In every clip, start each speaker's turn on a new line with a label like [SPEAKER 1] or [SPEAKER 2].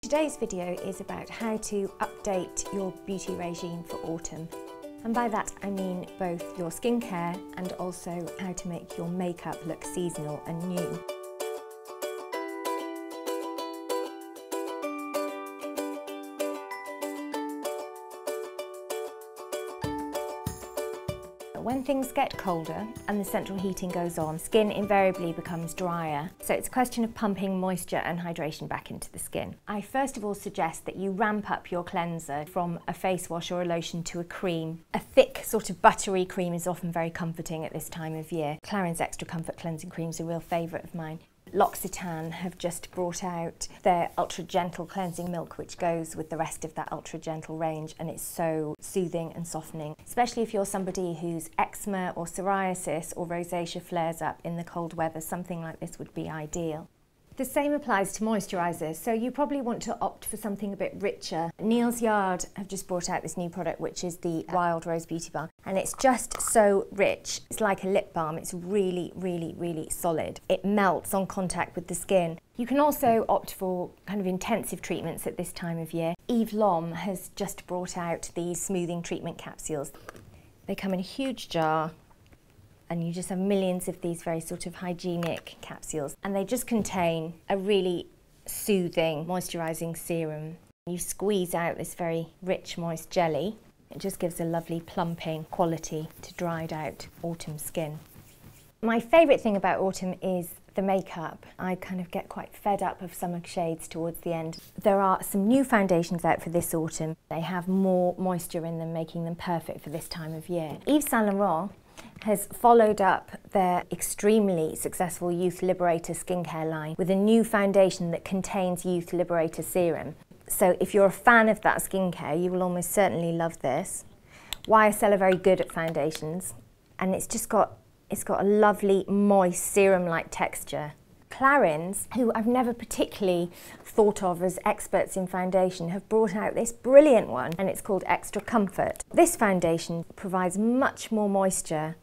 [SPEAKER 1] Today's video is about how to update your beauty regime for autumn. And by that I mean both your skincare and also how to make your makeup look seasonal and new. When things get colder and the central heating goes on, skin invariably becomes drier. So it's a question of pumping moisture and hydration back into the skin. I first of all suggest that you ramp up your cleanser from a face wash or a lotion to a cream. A thick sort of buttery cream is often very comforting at this time of year. Clarins Extra Comfort Cleansing Cream is a real favourite of mine. L'Occitane have just brought out their ultra gentle cleansing milk, which goes with the rest of that ultra gentle range, and it's so soothing and softening, especially if you're somebody whose eczema or psoriasis or rosacea flares up in the cold weather. Something like this would be ideal. The same applies to moisturisers, so you probably want to opt for something a bit richer. Neal's Yard have just brought out this new product, which is the Wild Rose Beauty Balm, and it's just so rich. It's like a lip balm. It's really, really, really solid. It melts on contact with the skin. You can also opt for kind of intensive treatments at this time of year. Eve Lom has just brought out these smoothing treatment capsules. They come in a huge jar, and you just have millions of these very sort of hygienic capsules, and they just contain a really soothing moisturising serum. You squeeze out this very rich moist jelly. It just gives a lovely plumping quality to dried out autumn skin. My favourite thing about autumn is the makeup. I kind of get quite fed up of summer shades towards the end. There are some new foundations out for this autumn. They have more moisture in them, making them perfect for this time of year. Yves Saint Laurent has followed up their extremely successful Youth Liberator skincare line with a new foundation that contains Youth Liberator serum. So if you're a fan of that skincare, you will almost certainly love this. YSL are very good at foundations, and it's got a lovely moist serum-like texture. Clarins, who I've never particularly thought of as experts in foundation, have brought out this brilliant one, and it's called Extra Comfort. This foundation provides much more moisture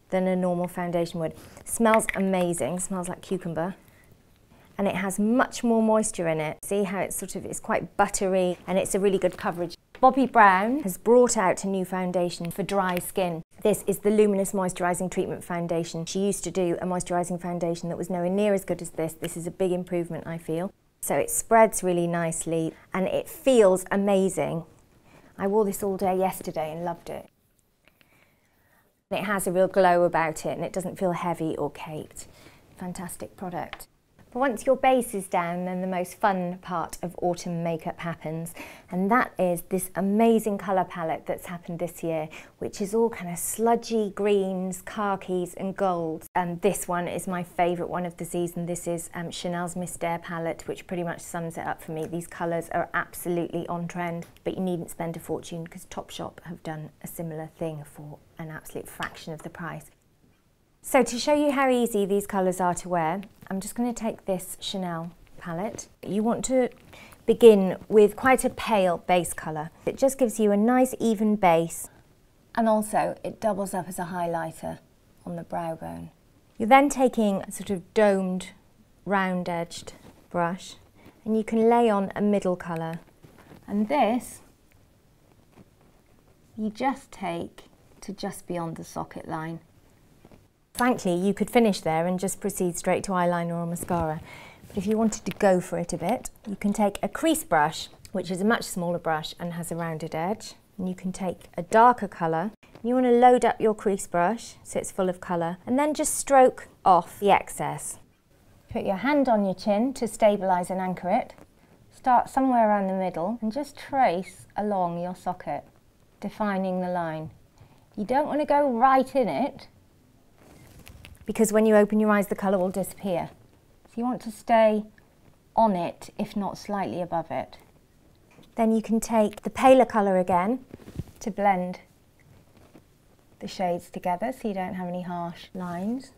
[SPEAKER 1] than a normal foundation would. Smells amazing, smells like cucumber, and it has much more moisture in it. See how it's quite buttery, and it's a really good coverage. Bobbi Brown has brought out a new foundation for dry skin. This is the Luminous Moisturising Treatment Foundation. She used to do a moisturising foundation that was nowhere near as good as this. This is a big improvement, I feel. So it spreads really nicely and it feels amazing. I wore this all day yesterday and loved it. It has a real glow about it and it doesn't feel heavy or caked. Fantastic product. But once your base is down, then the most fun part of autumn makeup happens, and that is this amazing colour palette that's happened this year, which is all kind of sludgy greens, khakis and golds. And this one is my favourite one of the season. This is Chanel's Mystère palette, which pretty much sums it up for me. These colours are absolutely on trend, but you needn't spend a fortune because Topshop have done a similar thing for an absolute fraction of the price. So to show you how easy these colours are to wear, I'm just going to take this Chanel palette. You want to begin with quite a pale base colour. It just gives you a nice even base, and also it doubles up as a highlighter on the brow bone. You're then taking a sort of domed, round-edged brush, and you can lay on a middle colour. And this, you just take to just beyond the socket line. Frankly, you could finish there and just proceed straight to eyeliner or mascara. But if you wanted to go for it a bit, you can take a crease brush, which is a much smaller brush and has a rounded edge. And you can take a darker colour. You want to load up your crease brush so it's full of colour, and then just stroke off the excess. Put your hand on your chin to stabilise and anchor it. Start somewhere around the middle and just trace along your socket, defining the line. You don't want to go right in it, because when you open your eyes the colour will disappear. So you want to stay on it, if not slightly above it. Then you can take the paler colour again to blend the shades together so you don't have any harsh lines.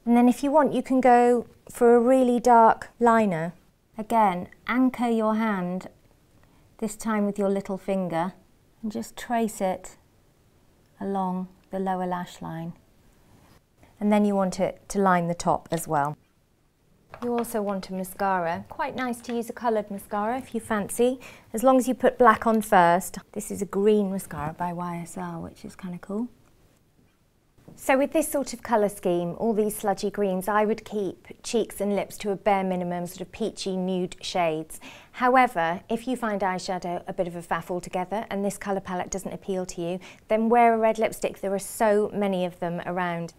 [SPEAKER 1] And then if you want, you can go for a really dark liner. Again, anchor your hand, this time with your little finger, and just trace it along the lower lash line. And then you want it to line the top as well. You also want a mascara. Quite nice to use a coloured mascara if you fancy, as long as you put black on first. This is a green mascara by YSL, which is kind of cool. So with this sort of colour scheme, all these sludgy greens, I would keep cheeks and lips to a bare minimum, sort of peachy nude shades. However, if you find eyeshadow a bit of a faff altogether and this colour palette doesn't appeal to you, then wear a red lipstick. There are so many of them around.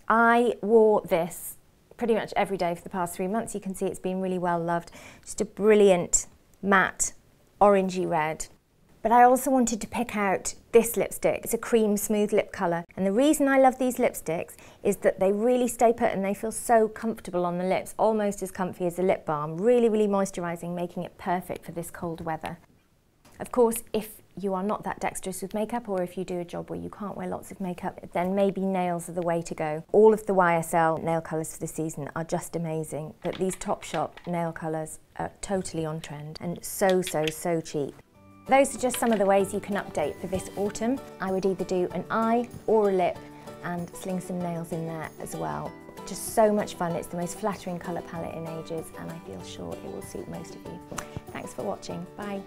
[SPEAKER 1] I wore this pretty much every day for the past 3 months. You can see it's been really well loved. Just a brilliant matte orangey red. But I also wanted to pick out this lipstick. It's a cream smooth lip colour. And the reason I love these lipsticks is that they really stay put and they feel so comfortable on the lips, almost as comfy as a lip balm. Really, really moisturising, making it perfect for this cold weather. Of course, if you are not that dexterous with makeup, or if you do a job where you can't wear lots of makeup, then maybe nails are the way to go. All of the YSL nail colours for the season are just amazing, but these Topshop nail colours are totally on trend and so cheap. Those are just some of the ways you can update for this autumn. I would either do an eye or a lip and sling some nails in there as well. Just so much fun. It's the most flattering colour palette in ages, and I feel sure it will suit most of you. Thanks for watching. Bye.